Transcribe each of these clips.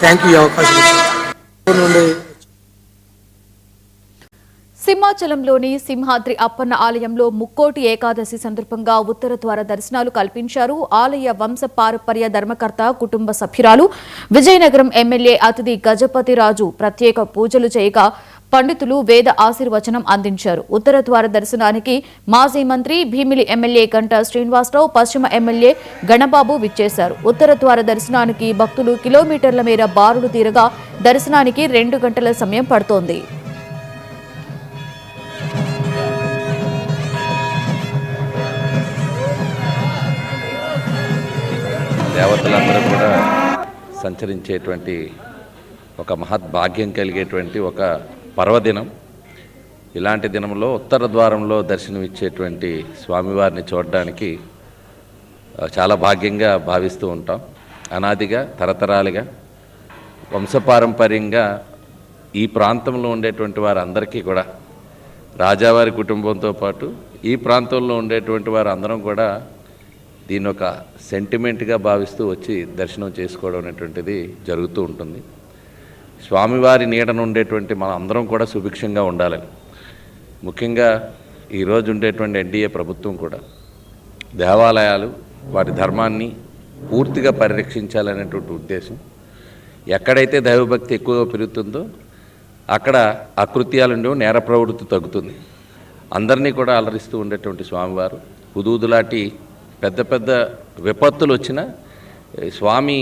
Thank you ఈ అవకాశం ఇచ్చినందుకు. సింహాచలంలోని సింహాద్రి అప్పన్న ఆలయంలో ముక్కోటి ఏకాదశి సందర్భంగా ఉత్తర ద్వార దర్శనాలు కల్పించారు. ఆలయ వంశ పారంపర్య ధర్మకర్త కుటుంబ సభ్యురాలు విజయనగరం ఎమ్మెల్యే అతిథి గజపతిరాజు ప్రత్యేక పూజలు చేయగా పండితులు వేద ఆశీర్వచనం అందించారు. ఉత్తర ద్వార దర్శనానికి మాజీ మంత్రి భీమిలి ఎమ్మెల్యే గంటా శ్రీనివాసరావు, పశ్చిమ ఎమ్మెల్యే గణబాబు విచ్చేశారు. ఉత్తర ద్వార దర్శనానికి భక్తులు కిలోమీటర్ల మేర బారులు తీరగా దర్శనానికి 2 గంటల సమయం పడుతోంది. దేవతలందరూ కూడా సంచరించేటువంటి ఒక మహద్భాగ్యం కలిగేటువంటి ఒక పర్వదినం. ఇలాంటి దినంలో ఉత్తర ద్వారంలో దర్శనమిచ్చేటువంటి స్వామివారిని చూడడానికి చాలా భాగ్యంగా భావిస్తూ ఉంటాం. అనాదిగా తరతరాలుగా వంశపారంపర్యంగా ఈ ప్రాంతంలో ఉండేటువంటి వారందరికీ కూడా రాజావారి కుటుంబంతో పాటు ఈ ప్రాంతంలో ఉండేటువంటి వారు అందరం కూడా దీన్ని ఒక సెంటిమెంట్గా భావిస్తూ వచ్చి దర్శనం చేసుకోవడం అనేటువంటిది జరుగుతూ ఉంటుంది. స్వామివారి నీడను ఉండేటువంటి మన అందరం కూడా సుభిక్షంగా ఉండాలని, ముఖ్యంగా ఈరోజు ఉండేటువంటి ఎన్డీఏ ప్రభుత్వం కూడా దేవాలయాలు వాటి ధర్మాన్ని పూర్తిగా పరిరక్షించాలనేటువంటి ఉద్దేశం. ఎక్కడైతే దైవభక్తి ఎక్కువగా పెరుగుతుందో అక్కడ అకృత్యాలుండేవి, నేర ప్రవృత్తి తగ్గుతుంది. అందరినీ కూడా అలరిస్తూ ఉండేటువంటి స్వామివారు హుదూదులాంటి పెద్ద పెద్ద విపత్తులు వచ్చినా స్వామి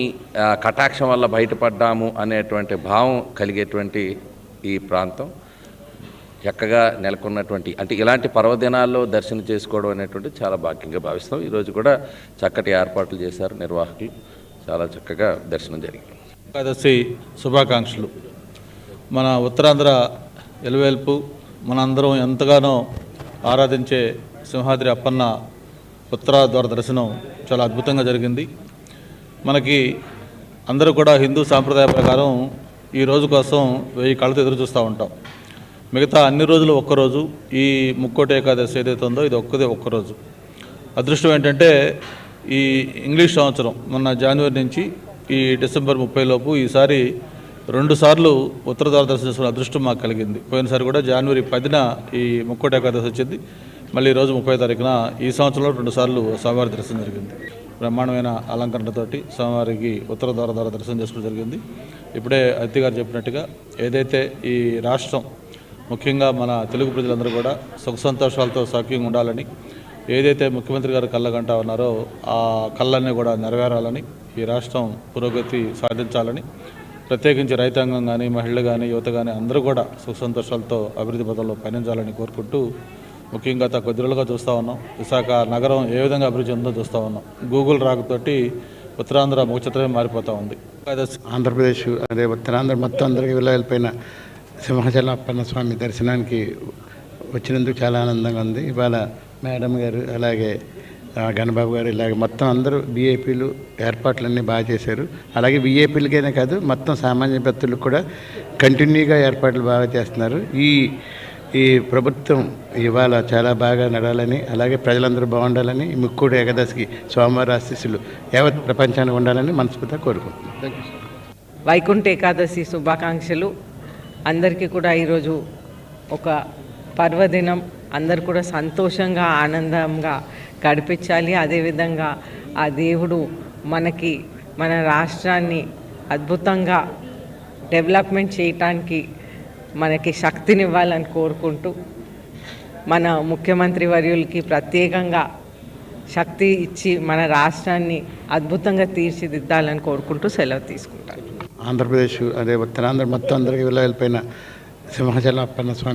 కటాక్షం వల్ల బయటపడ్డాము అనేటువంటి భావం కలిగేటువంటి ఈ ప్రాంతం చక్కగా నెలకొన్నటువంటి, అంటే ఇలాంటి పర్వదినాల్లో దర్శనం చేసుకోవడం అనేటువంటి చాలా భాగ్యంగా భావిస్తాం. ఈరోజు కూడా చక్కటి ఏర్పాట్లు చేశారు నిర్వాహకులు, చాలా చక్కగా దర్శనం జరిగింది. ఏకాదశి శుభాకాంక్షలు. మన ఉత్తరాంధ్ర ఎలువెల్పు మనందరం ఎంతగానో ఆరాధించే సింహాద్రి అప్పన్న ఉత్తర ద్వార దర్శనం చాలా అద్భుతంగా జరిగింది. మనకి అందరూ కూడా హిందూ సాంప్రదాయ ప్రకారం ఈ రోజు కోసం 1000 కళ్ళతో ఎదురు చూస్తూ ఉంటాం. మిగతా అన్ని రోజులు ఒక్కరోజు, ఈ ముక్కోటి ఏకాదశి ఏదైతే ఉందో ఇది ఒక్కరోజు. అదృష్టం ఏంటంటే ఈ ఇంగ్లీష్ సంవత్సరం మొన్న జనవరి నుంచి ఈ డిసెంబర్ 30 లోపు ఈసారి 2 సార్లు ఉత్తర ద్వార దర్శనం చేసుకునే అదృష్టం మాకు కలిగింది. పోయినసారి కూడా జనవరి 10న ఈ ముక్కోటి ఏకాదశి వచ్చింది. మళ్ళీ ఈరోజు 30వ తారీఖున ఈ సంవత్సరంలో 2 సార్లు స్వామివారి దర్శనం జరిగింది. బ్రహ్మాండమైన అలంకరణతోటి స్వామివారికి ఉత్తర ద్వార దర్శనం చేసుకోవడం జరిగింది. ఇప్పుడే అతిథి గారు చెప్పినట్టుగా ఏదైతే ఈ రాష్ట్రం ముఖ్యంగా మన తెలుగు ప్రజలందరూ కూడా సుఖ సంతోషాలతో సౌఖ్యంగా ఉండాలని, ఏదైతే ముఖ్యమంత్రి గారు కళ్ళగంటా ఉన్నారో ఆ కళ్ళన్నీ కూడా నెరవేరాలని, ఈ రాష్ట్రం పురోగతి సాధించాలని, ప్రత్యేకించి రైతాంగం కానీ మహిళలు కానీ యువత కానీ అందరూ కూడా సుఖ సంతోషాలతో అభివృద్ధి పథంలో పయనించాలని కోరుకుంటూ, ముఖ్యంగా కొద్ది రోజులుగా చూస్తూ ఉన్నాం విశాఖ నగరం ఏ విధంగా అభివృద్ధి ఉందో చూస్తూ ఉన్నాం. గూగుల్ రాకతోటి ఉత్తరాంధ్ర ముఖచిత్రమే మారిపోతూ ఉంది. ఆంధ్రప్రదేశ్ అదే ఉత్తరాంధ్ర మొత్తం అందరికీ వెళ్ళిపోయిన సింహాచలం అప్పన్న స్వామి దర్శనానికి వచ్చినందుకు చాలా ఆనందంగా ఉంది. ఇవాళ మేడం గారు అలాగే గణబాబు గారు ఇలాగే మొత్తం అందరూ వీఐపీలు ఏర్పాట్లన్నీ బాగా చేశారు. అలాగే వీఐపీలకైనా కాదు మొత్తం సామాన్య భక్తులకు కూడా కంటిన్యూగా ఏర్పాట్లు బాగా చేస్తున్నారు. ఈ ప్రభుత్వం ఇవాళ చాలా బాగా నడాలని, అలాగే ప్రజలందరూ బాగుండాలని, ముక్కోటి ఏకాదశికి స్వామివారి ఆశీస్సులు యావత్ ప్రపంచానికి ఉండాలని మనస్ఫూర్తిగా కోరుకుంటున్నాను. వైకుంఠ ఏకాదశి శుభాకాంక్షలు. అందరికీ కూడా ఈరోజు ఒక పర్వదినం, అందరు కూడా సంతోషంగా ఆనందంగా గడిపించాలి. అదేవిధంగా ఆ దేవుడు మన రాష్ట్రాన్ని అద్భుతంగా డెవలప్మెంట్ చేయటానికి మనకి శక్తినివ్వాలని కోరుకుంటూ, మన ముఖ్యమంత్రి వర్యులకి ప్రత్యేకంగా శక్తి ఇచ్చి మన రాష్ట్రాన్ని అద్భుతంగా తీర్చిదిద్దాలని కోరుకుంటూ సెలవు తీసుకుంటాను. ఆంధ్రప్రదేశ్ అదే ఉత్తరాంధ్ర మొత్తం అందరికీ వెళ్ళిపోయిన సింహాచలం అప్పన్న స్వామి